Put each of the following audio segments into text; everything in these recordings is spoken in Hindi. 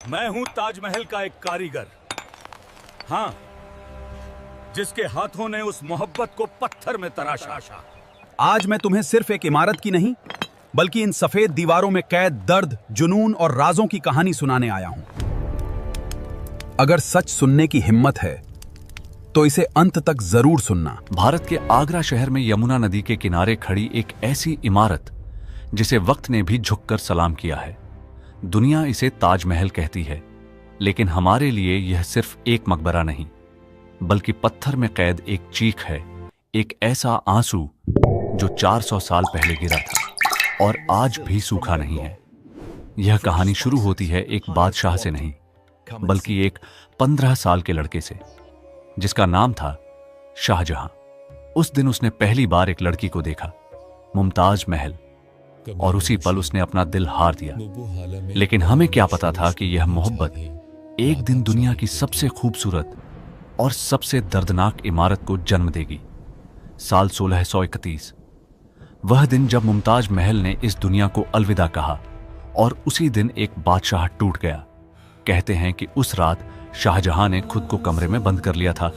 मैं हूं ताजमहल का एक कारीगर। हाँ, जिसके हाथों ने उस मोहब्बत को पत्थर में तराशा। आज मैं तुम्हें सिर्फ एक इमारत की नहीं, बल्कि इन सफेद दीवारों में कैद दर्द, जुनून और राजों की कहानी सुनाने आया हूं। अगर सच सुनने की हिम्मत है तो इसे अंत तक जरूर सुनना। भारत के आगरा शहर में यमुना नदी के किनारे खड़ी एक ऐसी इमारत जिसे वक्त ने भी झुककर सलाम किया है। दुनिया इसे ताजमहल कहती है, लेकिन हमारे लिए यह सिर्फ एक मकबरा नहीं, बल्कि पत्थर में कैद एक चीख है, एक ऐसा आंसू जो 400 साल पहले गिरा था और आज भी सूखा नहीं है। यह कहानी शुरू होती है एक बादशाह से नहीं, बल्कि एक 15 साल के लड़के से, जिसका नाम था शाहजहां। उस दिन उसने पहली बार एक लड़की को देखा, मुमताज महल, और उसी पल उसने अपना दिल हार दिया। लेकिन हमें क्या पता था कि यह मोहब्बत एक दिन दुनिया की सबसे खूबसूरत और सबसे दर्दनाक इमारत को जन्म देगी। साल 1631, वह दिन जब मुमताज महल ने इस दुनिया को अलविदा कहा, और उसी दिन एक बादशाह टूट गया। कहते हैं कि उस रात शाहजहां ने खुद को कमरे में बंद कर लिया था।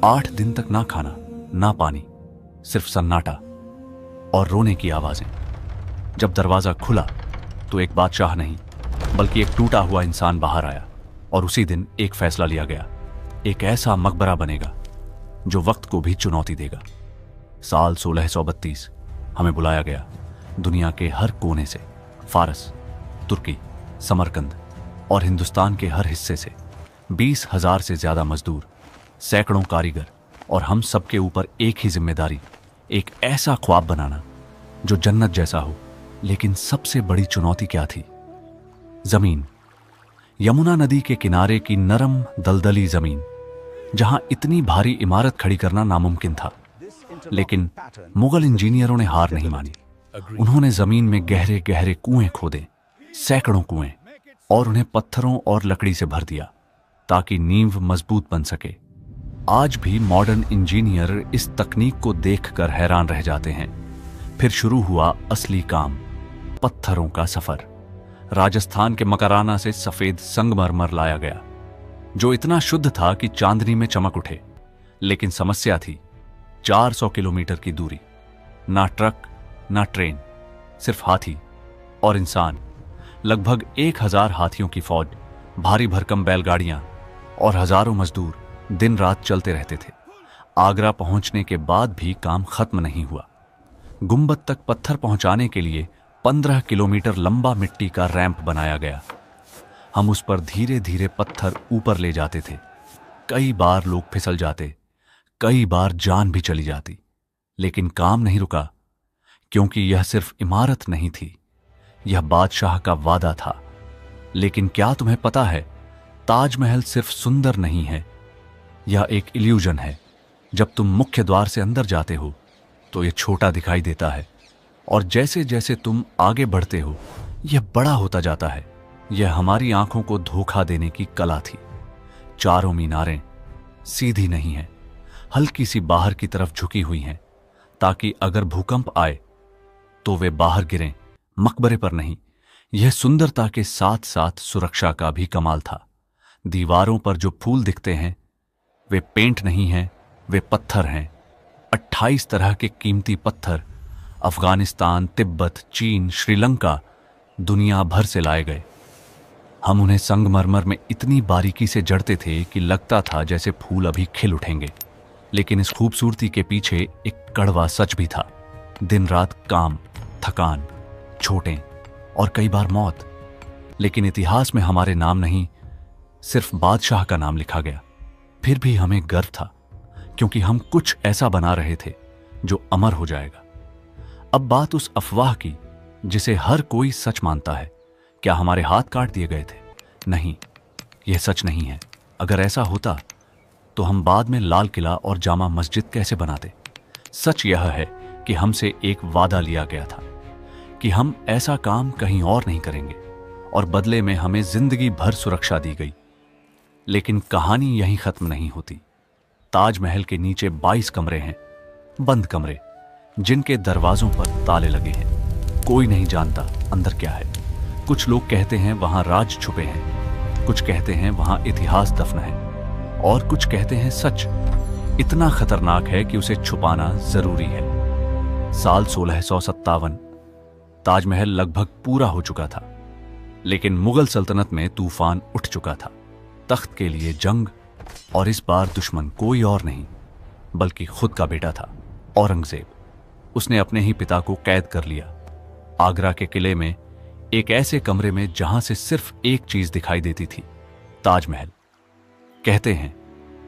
8 दिन तक ना खाना ना पानी, सिर्फ सन्नाटा और रोने की आवाजें। जब दरवाजा खुला तो एक बादशाह नहीं, बल्कि एक टूटा हुआ इंसान बाहर आया, और उसी दिन एक फैसला लिया गया, एक ऐसा मकबरा बनेगा जो वक्त को भी चुनौती देगा। साल 1632 हमें बुलाया गया, दुनिया के हर कोने से, फारस, तुर्की, समरकंद और हिंदुस्तान के हर हिस्से से 20,000 से ज्यादा मजदूर, सैकड़ों कारीगर, और हम सबके ऊपर एक ही जिम्मेदारी, एक ऐसा ख्वाब बनाना जो जन्नत जैसा हो। लेकिन सबसे बड़ी चुनौती क्या थी? जमीन। यमुना नदी के किनारे की नरम दलदली जमीन, जहां इतनी भारी इमारत खड़ी करना नामुमकिन था। लेकिन मुगल इंजीनियरों ने हार नहीं मानी। उन्होंने जमीन में गहरे गहरे कुएं खोदे, सैकड़ों कुएं, और उन्हें पत्थरों और लकड़ी से भर दिया ताकि नींव मजबूत बन सके। आज भी मॉडर्न इंजीनियर इस तकनीक को देखकर हैरान रह जाते हैं। फिर शुरू हुआ असली काम, पत्थरों का सफर। राजस्थान के मकराना से सफेद संगमरमर लाया गया, जो इतना शुद्ध था कि चांदनी में चमक उठे। लेकिन समस्या थी 400 किलोमीटर की दूरी, ना ट्रक ना ट्रेन, सिर्फ हाथी और इंसान। लगभग 1000 हाथियों की फौज, भारी भरकम बैलगाड़ियां और हजारों मजदूर दिन रात चलते रहते थे। आगरा पहुंचने के बाद भी काम खत्म नहीं हुआ। गुंबद तक पत्थर पहुंचाने के लिए 15 किलोमीटर लंबा मिट्टी का रैंप बनाया गया। हम उस पर धीरे धीरे पत्थर ऊपर ले जाते थे। कई बार लोग फिसल जाते, कई बार जान भी चली जाती, लेकिन काम नहीं रुका, क्योंकि यह सिर्फ इमारत नहीं थी, यह बादशाह का वादा था। लेकिन क्या तुम्हें पता है, ताजमहल सिर्फ सुंदर नहीं है, यह एक इल्यूजन है। जब तुम मुख्य द्वार से अंदर जाते हो तो यह छोटा दिखाई देता है, और जैसे जैसे तुम आगे बढ़ते हो यह बड़ा होता जाता है। यह हमारी आंखों को धोखा देने की कला थी। चारों मीनारें सीधी नहीं हैं, हल्की सी बाहर की तरफ झुकी हुई हैं, ताकि अगर भूकंप आए तो वे बाहर गिरें, मकबरे पर नहीं। यह सुंदरता के साथ साथ सुरक्षा का भी कमाल था। दीवारों पर जो फूल दिखते हैं वे पेंट नहीं हैं, वे पत्थर हैं। 28 तरह के कीमती पत्थर अफगानिस्तान, तिब्बत, चीन, श्रीलंका, दुनिया भर से लाए गए। हम उन्हें संगमरमर में इतनी बारीकी से जड़ते थे कि लगता था जैसे फूल अभी खिल उठेंगे। लेकिन इस खूबसूरती के पीछे एक कड़वा सच भी था। दिन रात काम, थकान, चोटें और कई बार मौत। लेकिन इतिहास में हमारे नाम नहीं, सिर्फ बादशाह का नाम लिखा गया। फिर भी हमें गर्व था, क्योंकि हम कुछ ऐसा बना रहे थे जो अमर हो जाएगा। अब बात उस अफवाह की जिसे हर कोई सच मानता है। क्या हमारे हाथ काट दिए गए थे? नहीं, यह सच नहीं है। अगर ऐसा होता तो हम बाद में लाल किला और जामा मस्जिद कैसे बनाते? सच यह है कि हमसे एक वादा लिया गया था कि हम ऐसा काम कहीं और नहीं करेंगे, और बदले में हमें जिंदगी भर सुरक्षा दी गई। लेकिन कहानी यहीं खत्म नहीं होती। ताजमहल के नीचे 22 कमरे हैं, बंद कमरे, जिनके दरवाजों पर ताले लगे हैं। कोई नहीं जानता अंदर क्या है। कुछ लोग कहते हैं वहां राज छुपे हैं, कुछ कहते हैं वहां इतिहास दफन है और कुछ कहते हैं सच इतना खतरनाक है कि उसे छुपाना जरूरी है। साल 1657 ताजमहल लगभग पूरा हो चुका था, लेकिन मुगल सल्तनत में तूफान उठ चुका था। तख्त के लिए जंग, और इस बार दुश्मन कोई और नहीं बल्कि खुद का बेटा था, औरंगजेब। उसने अपने ही पिता को कैद कर लिया। आगरा के किले में एक ऐसे कमरे में जहां से सिर्फ एक चीज दिखाई देती थी, ताजमहल। कहते हैं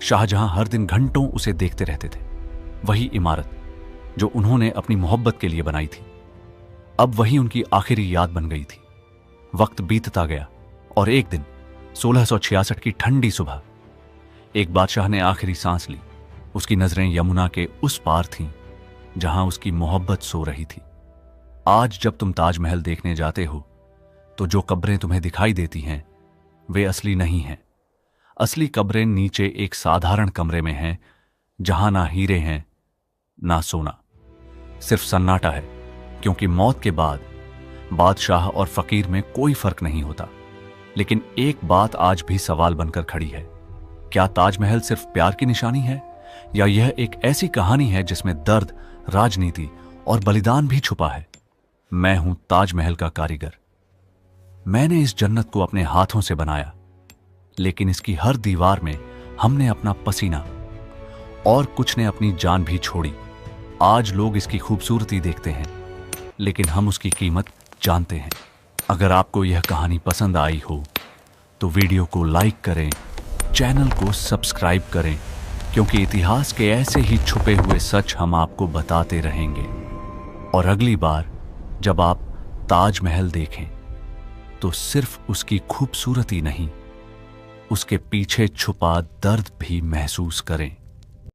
शाहजहां हर दिन घंटों उसे देखते रहते थे। वही इमारत जो उन्होंने अपनी मोहब्बत के लिए बनाई थी, अब वही उनकी आखिरी याद बन गई थी। वक्त बीतता गया और एक दिन 1666 की ठंडी सुबह एक बादशाह ने आखिरी सांस ली। उसकी नजरें यमुना के उस पार थीं जहां उसकी मोहब्बत सो रही थी। आज जब तुम ताजमहल देखने जाते हो तो जो कब्रें तुम्हें दिखाई देती हैं वे असली नहीं हैं। असली कब्रें नीचे एक साधारण कमरे में हैं जहां ना हीरे हैं ना सोना, सिर्फ सन्नाटा है, क्योंकि मौत के बाद बादशाह और फकीर में कोई फर्क नहीं होता। लेकिन एक बात आज भी सवाल बनकर खड़ी है, क्या ताजमहल सिर्फ प्यार की निशानी है या यह एक ऐसी कहानी है जिसमें दर्द, राजनीति और बलिदान भी छुपा है? मैं हूं ताजमहल का कारीगर। मैंने इस जन्नत को अपने हाथों से बनाया, लेकिन इसकी हर दीवार में हमने अपना पसीना और कुछ ने अपनी जान भी छोड़ी। आज लोग इसकी खूबसूरती देखते हैं, लेकिन हम उसकी कीमत जानते हैं। अगर आपको यह कहानी पसंद आई हो तो वीडियो को लाइक करें, चैनल को सब्सक्राइब करें, क्योंकि इतिहास के ऐसे ही छुपे हुए सच हम आपको बताते रहेंगे। और अगली बार जब आप ताजमहल देखें तो सिर्फ उसकी खूबसूरती नहीं, उसके पीछे छुपा दर्द भी महसूस करें।